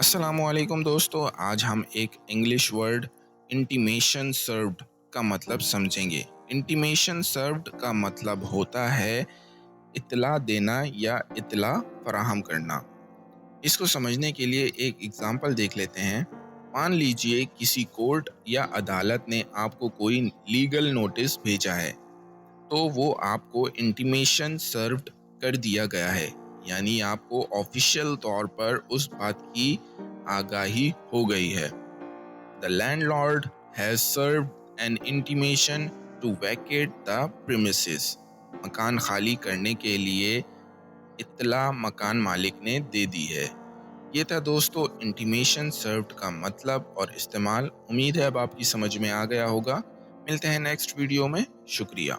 अस्सलामुअलैकुम दोस्तों, आज हम एक इंग्लिश वर्ड इंटीमेशन सर्व्ड का मतलब समझेंगे। इंटीमेशन सर्व्ड का मतलब होता है इत्तला देना या इत्तला फराहम करना। इसको समझने के लिए एक एग्जांपल देख लेते हैं। मान लीजिए किसी कोर्ट या अदालत ने आपको कोई लीगल नोटिस भेजा है, तो वो आपको इंटीमेशन सर्व्ड कर दिया गया है, यानी आपको ऑफिशियल तौर पर उस बात की आगाही हो गई है। The landlord has served an intimation to vacate the premises. मकान खाली करने के लिए इत्तला मकान मालिक ने दे दी है। ये था दोस्तों इंटीमेशन सर्व्ड का मतलब और इस्तेमाल। उम्मीद है अब आपकी समझ में आ गया होगा। मिलते हैं नेक्स्ट वीडियो में। शुक्रिया।